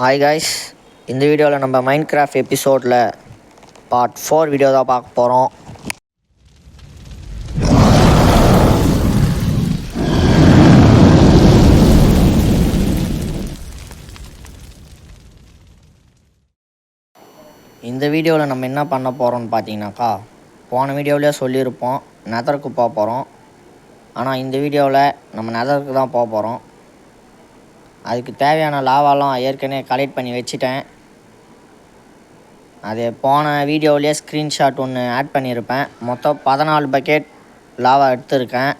Hi guys, இந்த வீடியோவில் நம்ம மைன்கிராஃப்ட் எபிசோடில் பார்ட் 4 வீடியோ தான் பார்க்க போகிறோம். இந்த வீடியோவில் நம்ம என்ன பண்ண போகிறோம்னு பார்த்தீங்கன்னாக்கா, போன வீடியோவிலே சொல்லியிருப்போம் நெதருக்கு போக போகிறோம். ஆனால் இந்த வீடியோவில் நம்ம நெதருக்கு தான் போக போகிறோம். அதுக்கு தேவையான லாவாலாம் ஏற்கனவே கலெக்ட் பண்ணி வச்சுட்டேன். அது போன வீடியோவிலே ஸ்க்ரீன்ஷாட் ஒன்று ஆட் பண்ணியிருப்பேன். மொத்தம் 14 பக்கெட் லாவா எடுத்திருக்கேன்.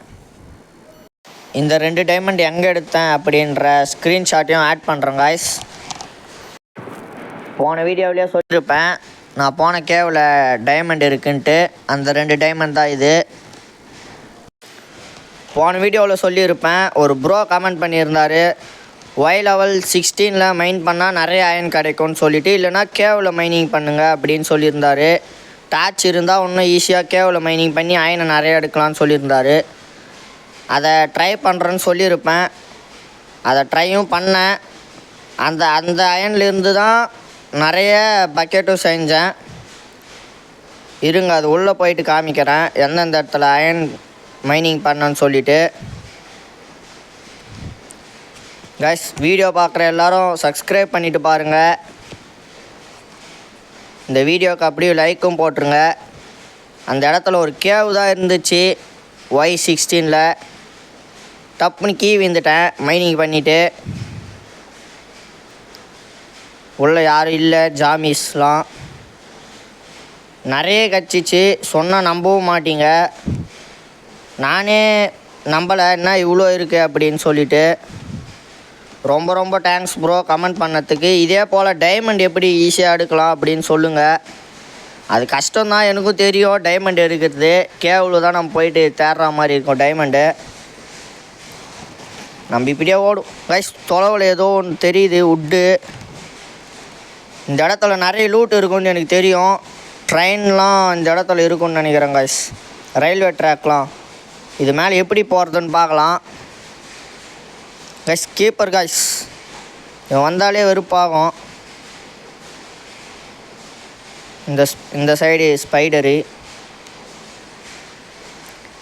இந்த 2 டைமண்ட் எங்கே எடுத்தேன் அப்படின்ற ஸ்க்ரீன்ஷாட்டையும் ஆட் பண்ணுறேன் காய்ஸ். போன வீடியோவிலே சொல்லியிருப்பேன் நான் போன கேவில் டைமண்ட் இருக்குன்ட்டு. அந்த 2 டைமண்ட் தான் இது. போன வீடியோவில் சொல்லியிருப்பேன், ஒரு ப்ரோ கமெண்ட் பண்ணியிருந்தார், ஒய் லெவல் 16 மைன் பண்ணால் நிறைய அயன் கிடைக்கும்னு சொல்லிவிட்டு, இல்லைனா கேவில் மைனிங் பண்ணுங்கள் அப்படின்னு சொல்லியிருந்தார். டார்ச் இருந்தால் இன்னும் ஈஸியாக கேவில் மைனிங் பண்ணி அயனை நிறைய எடுக்கலாம்னு சொல்லியிருந்தார். அதை ட்ரை பண்ணுறேன்னு சொல்லியிருப்பேன். அதை ட்ரையும் பண்ணேன். அந்த அயன்லேருந்து தான் நிறைய பக்கெட்டும் செஞ்சேன். இருங்க, அது உள்ளே போயிட்டு காமிக்கிறேன் எந்தெந்த இடத்துல அயன் மைனிங் பண்ணேன்னு சொல்லிவிட்டு. கைஸ், வீடியோ பார்க்குற எல்லோரும் சப்ஸ்கிரைப் பண்ணிவிட்டு பாருங்கள். இந்த வீடியோவுக்கு அப்படியே லைக்கும் போட்டுருங்க. அந்த இடத்துல ஒரு கேவ் தான் இருந்துச்சு Y16. டப்புன்னு கீ விழுந்துட்டேன் மைனிங் பண்ணிவிட்டு. உள்ளே யாரும் இல்லை, ஜாமிஸ்லாம் நிறைய கச்சிச்சு. சொன்னால் நம்பவும் மாட்டீங்க. நானே நம்பலை என்ன இவ்வளோ இருக்குது அப்படின்னு சொல்லிவிட்டு. ரொம்ப தேங்க்ஸ் ப்ரோ கமெண்ட் பண்ணதுக்கு. இதே போல் டைமண்ட் எப்படி ஈஸியாக எடுக்கலாம் அப்படின்னு சொல்லுங்கள். அது கஷ்டம்தான், எனக்கும் தெரியும். டைமண்ட் எடுக்கிறது கேவில் தான் நம்ம போயிட்டு தேடுற மாதிரி இருக்கும் டைமண்டு. நம்ம இப்படியே ஓடும் கைஸ். தொலைவில் ஏதோ ஒன்று தெரியுது, உட்டு. இந்த இடத்துல நிறைய லூட் இருக்குன்னு எனக்கு தெரியும். ட்ரெயின்லாம் இந்த இடத்துல இருக்குன்னு நினைக்கிறேன் கைஸ். ரயில்வே ட்ராக்லாம். இது மேலே எப்படி போகிறதுன்னு பார்க்கலாம் கைஸ். கீப்பர் கைஸ், இவன் வந்தாலே வெறுப்பாகும். இந்த சைடு ஸ்பைடரு.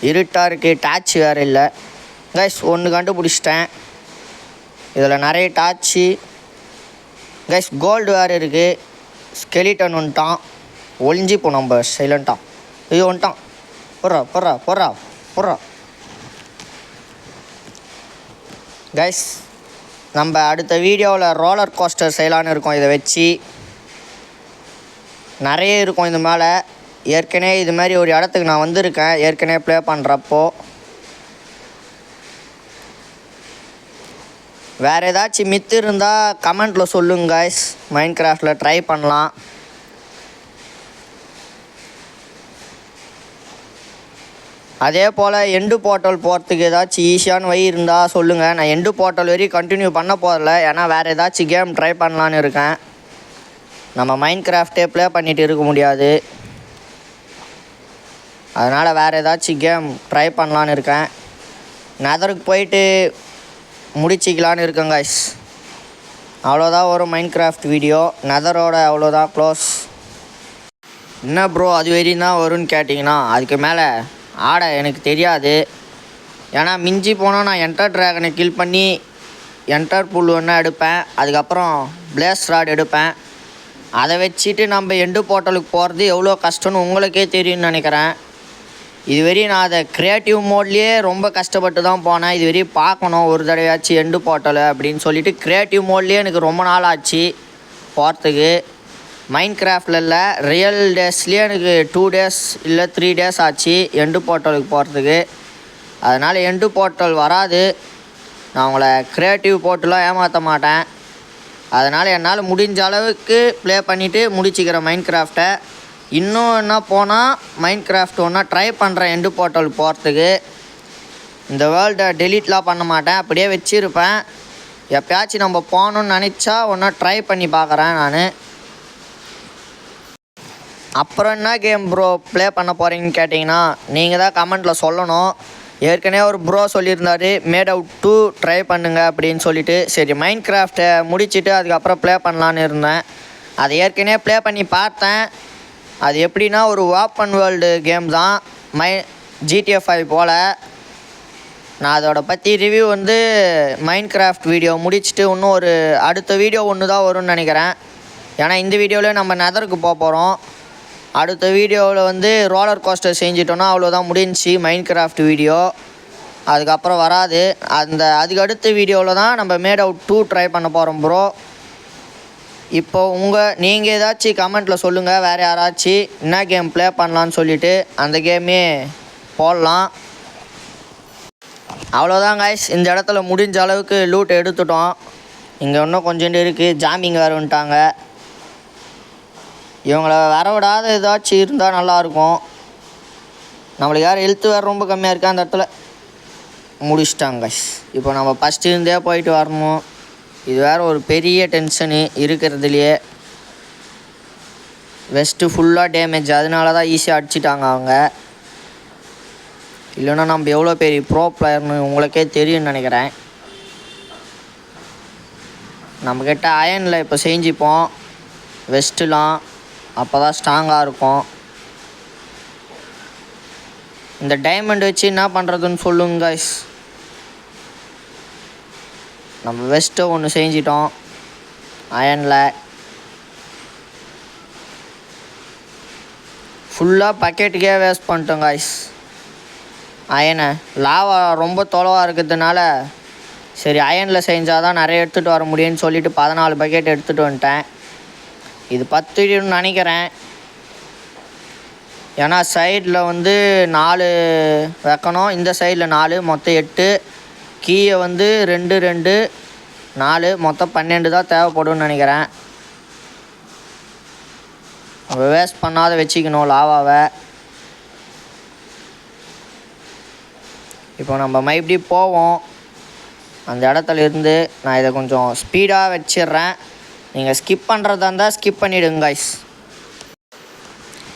இருட்டாக இருக்குது, டார்ச் வேறு இல்லை கைஸ். ஒன்று கண்டுபிடிச்சிட்டேன். இதில் நிறைய டார்ச்சு கைஸ். கோல்டு வேறு இருக்குது. ஸ்கெலிட்டன் வந்துட்டான். ஒளிஞ்சிப்போம் நம்ம சைலண்ட்டாக. ஐயோ வந்துட்டான். போடுறா கைஸ். நம்ம அடுத்த வீடியோவில் ரோலர் கோஸ்டர் செய்யலான்னு இருக்கோம். இதை வச்சு நிறைய இருக்கும் இது மேலே. ஏற்கனவே இது மாதிரி ஒரு இடத்துக்கு நான் வந்திருக்கேன் ஏற்கனவே ப்ளே பண்ணுறப்போ. வேறு ஏதாச்சும் மித்து இருந்தால் கமெண்ட்டில் சொல்லுங்க கைஸ். மைன்கிராஃப்டில் ட்ரை பண்ணலாம். அதே போல் எண்டு போர்ட்டல் போகிறதுக்கு ஏதாச்சும் ஈஸியான வழி இருந்தால் சொல்லுங்கள். நான் எண்டு போர்ட்டல் வரையும் கண்டினியூ பண்ண போகிறதில்ல. ஏன்னா வேறு ஏதாச்சும் கேம் ட்ரை பண்ணலான்னு இருக்கேன். நம்ம மைன்கிராஃப்டே ப்ளே பண்ணிகிட்டு இருக்க முடியாது. அதனால் வேறு ஏதாச்சும் கேம் ட்ரை பண்ணலான்னு இருக்கேன். நெதருக்கு போயிட்டு முடிச்சிக்கலான்னு இருக்கேன் கைஸ். அவ்வளோதான் ஒரு மைன்கிராஃப்ட் வீடியோ. நெதரோட அவ்வளோதான் க்ளோஸ். என்ன ப்ரோ அது வரையும் தான் வரும்னு கேட்டிங்கன்னா, அதுக்கு மேலே ஆட எனக்கு தெரியாது. ஏன்னா மிஞ்சி போனால் நான் என்டர் ட்ராகனை கில் பண்ணி என்டர் புல் ஒன்று எடுப்பேன். அதுக்கப்புறம் பிளேஸ் ராட் எடுப்பேன். அதை வச்சுட்டு நம்ம எண்டு போர்ட்டலுக்கு போகிறது எவ்வளோ கஷ்டம்னு உங்களுக்கே தெரியும்னு நினைக்கிறேன். இதுவரையும் நான் அதை க்ரியேட்டிவ் மோட்லேயே ரொம்ப கஷ்டப்பட்டு தான் போனேன். இதுவரையும் பார்க்கணும் ஒரு தடவையாச்சும் எண்டு போர்ட்டலு அப்படின்னு சொல்லிவிட்டு க்ரியேட்டிவ் மோட்லேயே எனக்கு ரொம்ப நாள் ஆச்சு போகிறதுக்கு. மைன்கிராஃப்டில் இல்லை, ரியல் டேஸ்லேயே எனக்கு 2 டேஸ் இல்லை 3 டேஸ் ஆச்சு எண்டு போர்ட்டலுக்கு போகிறதுக்கு. அதனால் எண்டு போர்ட்டல் வராது. நான் உங்களை க்ரியேட்டிவ் போர்ட்டலாம் ஏமாற்ற மாட்டேன். அதனால் என்னால் முடிஞ்ச அளவுக்கு ப்ளே பண்ணிவிட்டு முடிச்சிக்கிறேன் மைன்கிராஃப்டை. இன்னும் என்ன போனால் மைன்கிராஃப்ட் ஒன்றா ட்ரை பண்ணுறேன் எண்டு போர்ட்டல் போகிறதுக்கு. இந்த வேர்ல்டை டெலீட்லாம் பண்ண மாட்டேன், அப்படியே வச்சுருப்பேன். எப்போயாச்சும் நம்ம போகணுன்னு நினச்சா ஒன்றா ட்ரை பண்ணி பார்க்குறேன் நான். அப்புறம் என்ன கேம் ப்ரோ ப்ளே பண்ண போகிறீங்கன்னு கேட்டிங்கன்னா, நீங்கள் தான் கமெண்ட்டில் சொல்லணும். ஏற்கனவே ஒரு ப்ரோ சொல்லியிருந்தார் மேட் அவுட் 2 ட்ரை பண்ணுங்க அப்படின்னு சொல்லிட்டு. சரி மைண்ட் கிராஃப்டை முடிச்சுட்டு அதுக்கப்புறம் ப்ளே பண்ணலான்னு இருந்தேன். அதை ஏற்கனவே ப்ளே பண்ணி பார்த்தேன். அது எப்படின்னா ஒரு ஓப்பன் வேர்ல்டு கேம் தான், GTA 5 போல். நான் அதோட பற்றி ரிவ்யூ வந்து மைண்ட் கிராஃப்ட் வீடியோ முடிச்சுட்டு இன்னும் ஒரு அடுத்த வீடியோ ஒன்று தான் வரும்னு நினைக்கிறேன். ஏன்னா இந்த வீடியோவில் நம்ம நெதருக்கு போக போகிறோம். அடுத்த வீடியோவில் வந்து ரோலர் கோஸ்டர் செஞ்சிட்டோன்னா அவ்வளோதான், முடிஞ்சிச்சு மைண்ட் கிராஃப்ட் வீடியோ. அதுக்கப்புறம் வராது. அதுக்கு அடுத்த வீடியோவில் தான் நம்ம மேட் அவுட் 2 ட்ரை பண்ண போகிறோம் ப்ரோ. இப்போது நீங்கள் ஏதாச்சும் கமெண்ட்டில் சொல்லுங்கள், வேறு யாராச்சும் என்ன கேம் ப்ளே பண்ணலான்னு சொல்லிவிட்டு அந்த கேமே போடலாம். அவ்வளோதான் காய்ஸ், இந்த இடத்துல முடிஞ்ச அளவுக்கு லூட் எடுத்துட்டோம். இங்கே இன்னும் கொஞ்சோண்டு இருக்குது. ஜாம்பிங் வேறு வந்துட்டாங்க. இவங்கள வர விடாத ஏதாச்சும் இருந்தால் நல்லாயிருக்கும். நம்மளுக்கு யார் ஹெல்த்து வேறு ரொம்ப கம்மியாக இருக்கா, அந்த இடத்துல முடிச்சிட்டாங்க காய்ஸ். இப்போ நம்ம ஃபஸ்ட்டு இருந்தே போயிட்டு வரணும். இது வேறு ஒரு பெரிய டென்ஷனு இருக்கிறதுலையே. வெஸ்ட்டு ஃபுல்லாக டேமேஜ், அதனால தான் ஈஸியாக அடிச்சிட்டாங்க அவங்க. இல்லைன்னா நம்ம எவ்வளோ பெரிய ப்ரோ பிளேயர்னு உங்களுக்கே தெரியும்னு நினைக்கிறேன். நம்மக்கிட்ட அயனில் இப்போ செஞ்சுப்போம் வெஸ்ட்டுலாம், அப்போ தான் ஸ்ட்ராங்காக இருக்கும். இந்த டைமண்ட் வச்சு என்ன பண்ணுறதுன்னு சொல்லுங்க காய்ஸ். நம்ம வெஸ்ட்டை ஒன்று செஞ்சிட்டோம் அயனில். ஃபுல்லாக பக்கெட்டுக்கே வேஸ்ட் பண்ணிட்டோம் காய்ஸ் அயனை. லாவா ரொம்ப தொலைவாக இருக்கிறதுனால சரி அயனில் செஞ்சால் தான் நிறைய எடுத்துகிட்டு வர முடியும்னு சொல்லிவிட்டு 14 பக்கெட் எடுத்துகிட்டு வந்துட்டேன். இது 10 நினைக்கிறேன். ஏன்னா சைடில் வந்து 4 வைக்கணும், இந்த சைடில் 4, மொத்தம் 8. கீயை வந்து 2 2 4, மொத்தம் 12 தான் தேவைப்படும்னு நினைக்கிறேன். வேஸ்ட் பண்ணாத வச்சுக்கணும் லாவாவை. இப்போ நம்ம மறுபடி போவோம் அந்த இடத்துல இருந்து. நான் இதை கொஞ்சம் ஸ்பீடாக வச்சிடுறேன். நீங்கள் ஸ்கிப் பண்ணுறதா இருந்தால் ஸ்கிப் பண்ணிவிடுங்க காய்ஸ்.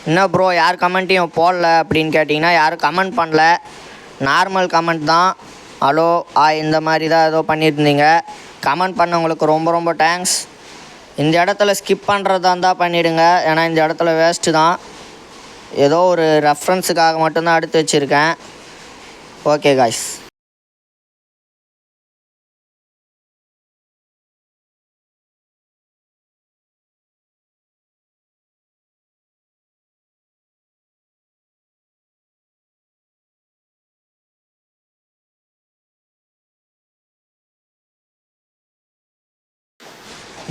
என்ன ப்ரோ யார் கமெண்ட்டையும் போடல அப்படின்னு கேட்டிங்கன்னா யாரும் கமெண்ட் பண்ணல, நார்மல் கமெண்ட் தான். ஹலோ இந்த மாதிரி தான் ஏதோ பண்ணியிருந்தீங்க. கமெண்ட் பண்ணவங்களுக்கு ரொம்ப ரொம்ப தேங்க்ஸ். இந்த இடத்துல ஸ்கிப் பண்ணுறதா இருந்தால் பண்ணிவிடுங்க, ஏன்னா இந்த இடத்துல வேஸ்ட்டு தான். ஏதோ ஒரு ரெஃபரன்ஸுக்காக மட்டும்தான் எடுத்து வச்சுருக்கேன். Okay guys.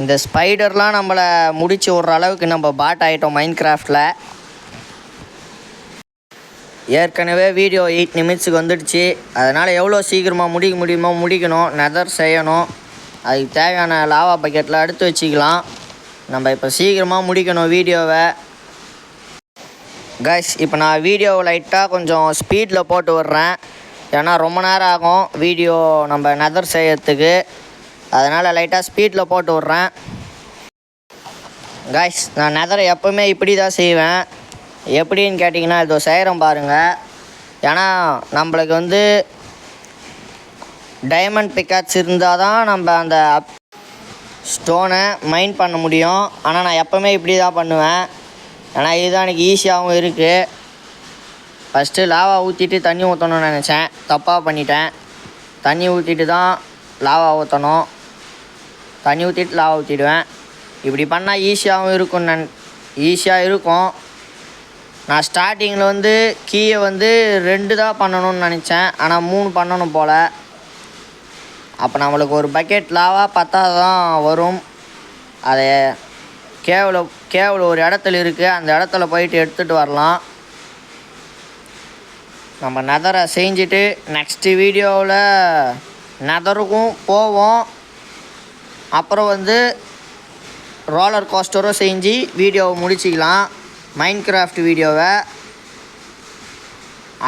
இந்த ஸ்பைடர்லாம் நம்மளை முடிச்சு விட்ற அளவுக்கு நம்ம பாட் ஆகிட்டோம் மைண்ட் கிராஃப்டில். ஏற்கனவே வீடியோ 8 நிமிட்ஸுக்கு வந்துடுச்சு. அதனால் எவ்வளோ சீக்கிரமாக முடிக்க முடியுமோ முடிக்கணும். நெதர் செய்யணும். அதுக்கு தேவையான லாவா பக்கெட்டில் எடுத்து வச்சுக்கலாம். நம்ம இப்போ சீக்கிரமாக முடிக்கணும் வீடியோவை கைஸ். இப்போ நான் வீடியோவை லைட்டாக கொஞ்சம் ஸ்பீடில் போட்டு விட்றேன், ஏன்னா ரொம்ப நேரம் ஆகும் வீடியோ நம்ம நெதர் செய்யறதுக்கு. அதனால் லைட்டாக ஸ்பீடில் போட்டு விட்றேன் கைஸ். நான் நெதரை எப்போவுமே இப்படி தான் செய்வேன். எப்படின்னு கேட்டிங்கன்னா இதோ செய்கிறோம் பாருங்கள். ஏன்னா நம்மளுக்கு வந்து டைமண்ட் பிக்காட்ஸ் இருந்தால் தான் நம்ம அந்த ஸ்டோனை மைண்ட் பண்ண முடியும். ஆனால் நான் எப்போவுமே இப்படி தான் பண்ணுவேன், ஏன்னா இதுதான் எனக்கு ஈஸியாகவும் இருக்குது. ஃபஸ்ட்டு லாவா ஊற்றிட்டு தண்ணி ஊற்றணும்னு நினச்சேன், தப்பாக பண்ணிட்டேன். தண்ணி ஊற்றிட்டு தான் லாவா ஊற்றணும். தண்ணி ஊற்றிட்டு லாவா ஊற்றிடுவேன். இப்படி பண்ணால் ஈஸியாக இருக்கும். நான் ஸ்டார்டிங்கில் வந்து கீயை வந்து 2 தான் பண்ணணும்னு நினச்சேன், ஆனால் 3 பண்ணணும் போல். அப்போ நம்மளுக்கு ஒரு பக்கெட் லாவா 10 தான் வரும். அதை கேவில் ஒரு இடத்துல இருக்குது, அந்த இடத்துல போயிட்டு எடுத்துகிட்டு வரலாம். நம்ம நெதரை செஞ்சுட்டு நெக்ஸ்ட்டு வீடியோவில் நெதருக்கும் போவோம். அப்புறம் வந்து ரோலர் கோஸ்டரும் செஞ்சு வீடியோவை முடிச்சிக்கலாம் மைண்ட் கிராஃப்ட் வீடியோவை.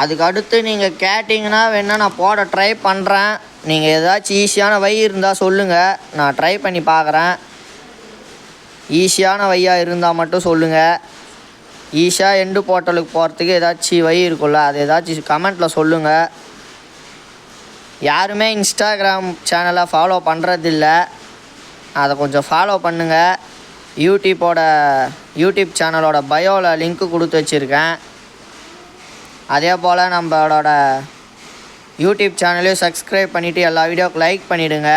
அதுக்கு அடுத்து நீங்கள் கேட்டிங்கன்னா வேணால் நான் போட ட்ரை பண்ணுறேன். நீங்கள் ஏதாச்சும் ஈஸியான வழி இருந்தால் சொல்லுங்கள், நான் ட்ரை பண்ணி பார்க்குறேன். ஈஸியான வழியாக இருந்தால் மட்டும் சொல்லுங்கள். ஈஸியாக எண்டு போர்ட்டலுக்கு போகிறதுக்கு ஏதாச்சும் வழி இருக்குல்ல, அது ஏதாச்சும் கமெண்ட்டில் சொல்லுங்கள். யாருமே இன்ஸ்டாகிராம் சேனலை ஃபாலோ பண்ணுறதில்ல, அதை கொஞ்சம் ஃபாலோ பண்ணுங்கள். யூடியூப் சேனலோட பயோவில் லிங்க்கு கொடுத்து வச்சுருக்கேன். அதே போல் நம்மளோட யூடியூப் சேனலையும் சப்ஸ்கிரைப் பண்ணிவிட்டு எல்லா வீடியோவுக்கு லைக் பண்ணிவிடுங்க.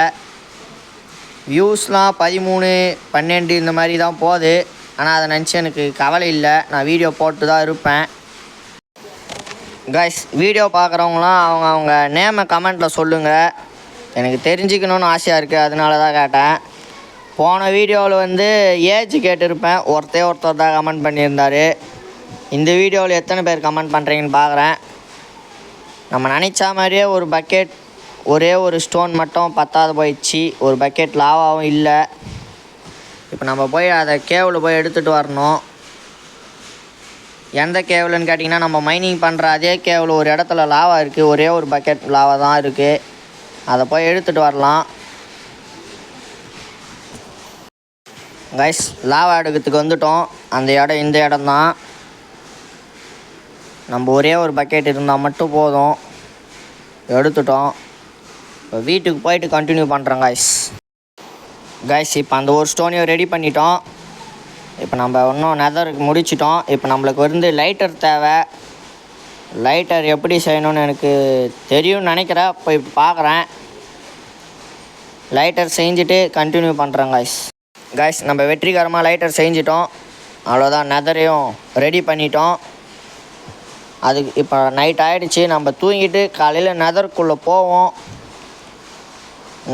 வியூஸ்லாம் 13, 12 இந்த மாதிரி தான் போகுது. ஆனால் அதை நினச்சி எனக்கு கவலை இல்லை, நான் வீடியோ போட்டு தான் இருப்பேன். கைஸ், வீடியோ பார்க்குறவங்களாம் அவங்க நேமை கமெண்ட்டில் சொல்லுங்கள். எனக்கு தெரிஞ்சுக்கணுன்னு ஆசையாக இருக்குது, அதனால தான் கேட்டேன். போன வீடியோவில் ஏஜ் கேட்டிருப்பேன், ஒருத்தர் தான் கமெண்ட் பண்ணியிருந்தார். இந்த வீடியோவில் எத்தனை பேர் கமெண்ட் பண்ணுறீங்கன்னு பார்க்குறேன். நம்ம நினச்சா மாதிரியே ஒரு பக்கெட், ஒரே ஒரு ஸ்டோன் மட்டும் பத்தாது போயிடுச்சு. ஒரு பக்கெட் லாவாகவும் இல்லை. இப்போ நம்ம போய் அதை கேவில் போய் எடுத்துகிட்டு வரணும். எந்த கேவில்னு கேட்டிங்கன்னா, நம்ம மைனிங் பண்ணுற அதே கேவில் ஒரு இடத்துல லாவா இருக்குது. ஒரே ஒரு பக்கெட் லாவா தான் இருக்குது. அதை போய் எடுத்துகிட்டு வரலாம். கைஸ், லாவா எடுக்கிறதுக்கு வந்துட்டோம். அந்த இடம் இந்த இடம் தான். நம்ம ஒரே ஒரு பக்கெட் இருந்தால் மட்டும் போதும். எடுத்துட்டோம். இப்போ வீட்டுக்கு போயிட்டு கண்டினியூ பண்ணுறோம் கைஸ். இப்போ அந்த ஒரு ஸ்டோனையும் ரெடி பண்ணிட்டோம். இப்போ நம்ம இன்னும் நெதருக்கு முடிச்சிட்டோம். இப்போ நம்மளுக்கு லைட்டர் தேவை. லைட்டர் எப்படி செய்யணும்னு எனக்கு தெரியும்னு நினைக்கிறேன். இப்போ பார்க்குறேன். லைட்டர் செஞ்சுட்டு கண்டினியூ பண்ணுறோம் கைஸ். நம்ம வெற்றிகரமாக லைட்டர் செஞ்சிட்டோம். அவ்வளோதான், நெதரையும் ரெடி பண்ணிட்டோம். அதுக்கு இப்போ நைட் ஆகிடுச்சு. நம்ம தூங்கிட்டு காலையில் நெதருக்குள்ளே போவோம்.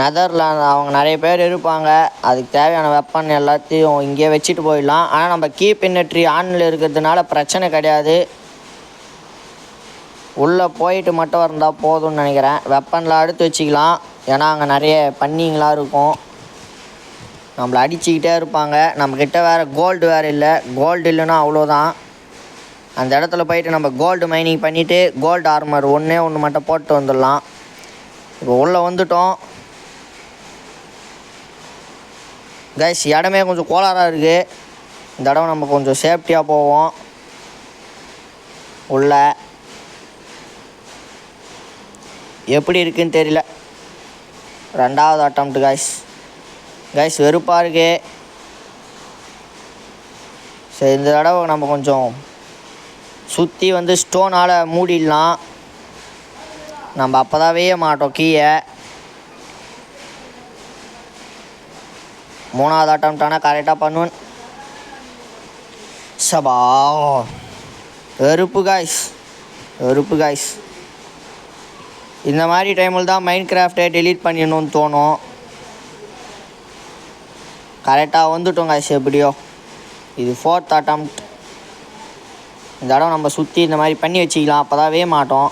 நெதரில் அவங்க நிறைய பேர் இருப்பாங்க. அதுக்கு தேவையான வெப்பன் எல்லாத்தையும் இங்கே வச்சுட்டு போயிடலாம். ஆனால் நம்ம கீப் இன்வென்ட்ரி ஆனில் இருக்கிறதுனால பிரச்சனை கிடையாது. உள்ளே போயிட்டு மட்டும் இருந்தால் போதும்னு நினைக்கிறேன். வெப்பன்லாம் எடுத்து வச்சுக்கலாம். ஏன்னா அங்கே நிறைய பண்ணிங்களாம் இருக்கும், நம்மளை அடிச்சுக்கிட்டே இருப்பாங்க. நம்மக்கிட்ட வேறு கோல்டு வேறு இல்லை. கோல்டு இல்லைன்னா அவ்வளோதான். அந்த இடத்துல போயிட்டு நம்ம கோல்டு மைனிங் பண்ணிவிட்டு கோல்டு ஆர்மர் ஒன்று மட்டும் போட்டு வந்துடலாம். இப்போ உள்ளே வந்துட்டோம் கைஸ். இடமே கொஞ்சம் கோளாறாக இருக்குது. இந்த இடம் நம்ம கொஞ்சம் சேஃப்டியாக போவோம். உள்ள எப்படி இருக்குதுன்னு தெரியல. 2வது அட்டம்ப்ட் கைஸ். வெறுப்பாக இருக்கு. சரி, இந்த தடவை நம்ம கொஞ்சம் சுற்றி ஸ்டோனால் மூடிடலாம். நம்ம அப்போ தான் வேய மாட்டோம் கீயை. 3வது அட்டம்ப்ட் ஆனால் கரெக்டாக பண்ணுவேன். சபா, வெறுப்பு கைஸ். இந்த மாதிரி டைமில் தான் மைன்கிராஃப்டை டெலீட் பண்ணிடணும்னு தோணும். கரெக்டாக வந்துட்டோம் கைஸ். எப்படியோ இது 4th அட்டம்ப்ட். இந்த இடம் நம்ம சுற்றி இந்த மாதிரி பண்ணி வச்சுக்கலாம், அப்போ தான் மாட்டோம்.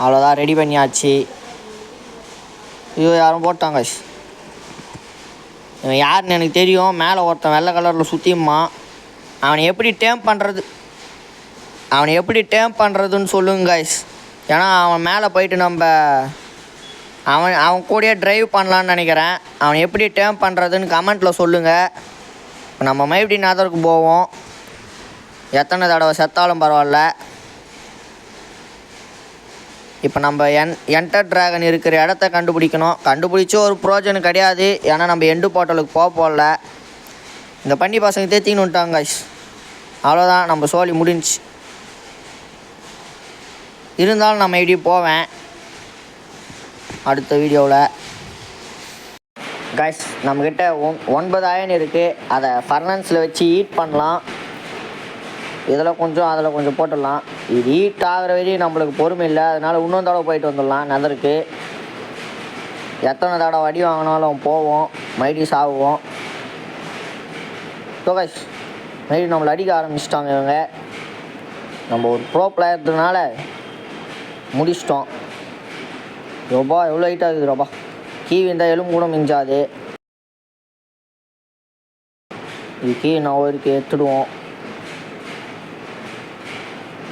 அவ்வளோதான், ரெடி பண்ணியாச்சு. ஐயோ, யாரும் போட்டாங்க கைஸ். இவன் யாருன்னு எனக்கு தெரியும். மேலே ஒருத்தன் வெள்ளை கலரில் சுற்றியுமா. அவனை எப்படி டேம் பண்ணுறதுன்னு சொல்லுங்க கைஸ். ஏன்னா அவன் மேலே போயிட்டு நம்ம அவன் கூடயே ட்ரைவ் பண்ணலான்னு நினைக்கிறேன். அவனை எப்படி டேம் பண்ணுறதுன்னு கமெண்ட்டில் சொல்லுங்கள். நம்ம மறுபடியும் நெதருக்கு போவோம். எத்தனை தடவை செத்தாலும் பரவாயில்ல. இப்போ நம்ம என்டர் ட்ராகன் இருக்கிற இடத்த கண்டுபிடிக்கணும். கண்டுபிடிச்சி ஒரு ப்ரோஜனம் கிடையாது. ஏன்னா நம்ம எண்டு போர்ட்டலுக்கு போகல. இந்த பண்ணி பசங்க தேத்தின்னு விட்டாங்க கைஸ். அவ்வளோதான், நம்ம சோலி முடிஞ்சு. இருந்தாலும் நம்ம இப்படி போவேன் அடுத்த வீடியோவில் கைஸ். நம்மக்கிட்ட 9 அயன் இருக்குது. அதை ஃபர்னன்ஸில் வச்சு ஹீட் பண்ணலாம். இதில் கொஞ்சம் அதில் கொஞ்சம் போட்டுடலாம். இது ஹீட் ஆகிற வரையும் நம்மளுக்கு பொறுமை இல்லை. அதனால் இன்னொரு தடவை போயிட்டு வந்துடலாம் நெதருக்கு. எத்தனை தடவை அடி வாங்கினாலும் போவோம், மைடி சாகுவோம். ஸோ கைஸ், மைடி நம்மளை அடிக்க ஆரம்பிச்சிட்டாங்க இவங்க. நம்ம ஒரு ப்ரோ பிளேயர்னால முடிச்சிட்டோம். ரோபா எவ்வளோ ஹைட்டாக இருக்குது ரோபா. கீ இருந்தால் எலும்பு கூட மிஞ்சாது. இது கீ நான் ஒருக்கு எடுத்துடுவோம்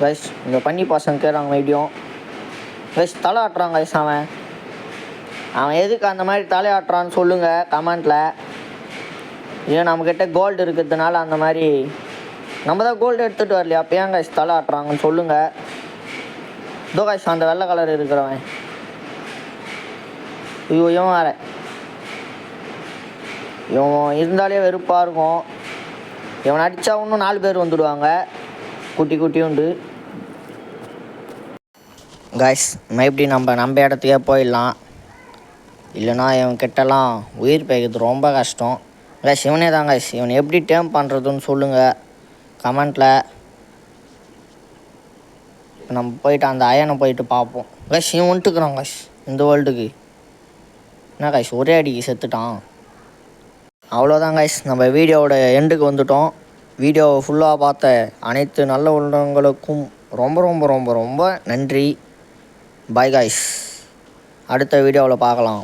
கைஸ். இந்த பண்ணி பசங்க கேட்குறாங்க மைடியும் கைஸ். தலை ஆட்டுறாங்க கைஸ். அவன் எதுக்கு அந்த மாதிரி தலையாட்டுறான்னு சொல்லுங்கள் கமெண்ட்டில். ஏன் நம்மக்கிட்ட கோல்டு இருக்கிறதுனால அந்த மாதிரி நம்ம தான் கோல்டு எடுத்துகிட்டு வரலையா, அப்போ ஏன் கைஸ் தலை ஆட்டுறாங்கன்னு சொல்லுங்கள். இதோ காய்ஸ் அந்த வெள்ளை கலர் இருக்கிறவன். ஐயோ இவன் வேறு, இவன் இருந்தாலே வெறுப்பாக இருக்கும். இவன் அடித்தா இன்னும் 4 பேர் வந்துடுவாங்க குட்டி உண்டு. காய்ஸ் மறுபடி நம்ம இடத்துக்கே போயிடலாம். இல்லைனா இவன் கிட்டலாம் உயிர் பேய்க்கிறது ரொம்ப கஷ்டம். காய்ஸ் இவனே தான் காய்ஸ். இவனை எப்படி டேம் பண்ணுறதுன்னு சொல்லுங்கள் கமெண்ட்டில். நம்ம போயிட்டு அந்த அயனை போயிட்டு பார்ப்போம். காய்ஸ் இவன் வந்துட்டுக்கிறான் காய்ஸ் இந்த வேர்ல்டுக்கு. என்ன காய்ஸ் ஒரே அடிக்கு செத்துட்டான். அவ்வளோதான் காய்ஸ், நம்ம வீடியோவோட எண்டுக்கு வந்துட்டோம். வீடியோவை ஃபுல்லாக பார்த்த அனைத்து நல்ல உள்ளவங்களுக்கும் ரொம்ப ரொம்ப ரொம்ப ரொம்ப நன்றி. பாய் காய்ஸ், அடுத்த வீடியோவில் பார்க்கலாம்.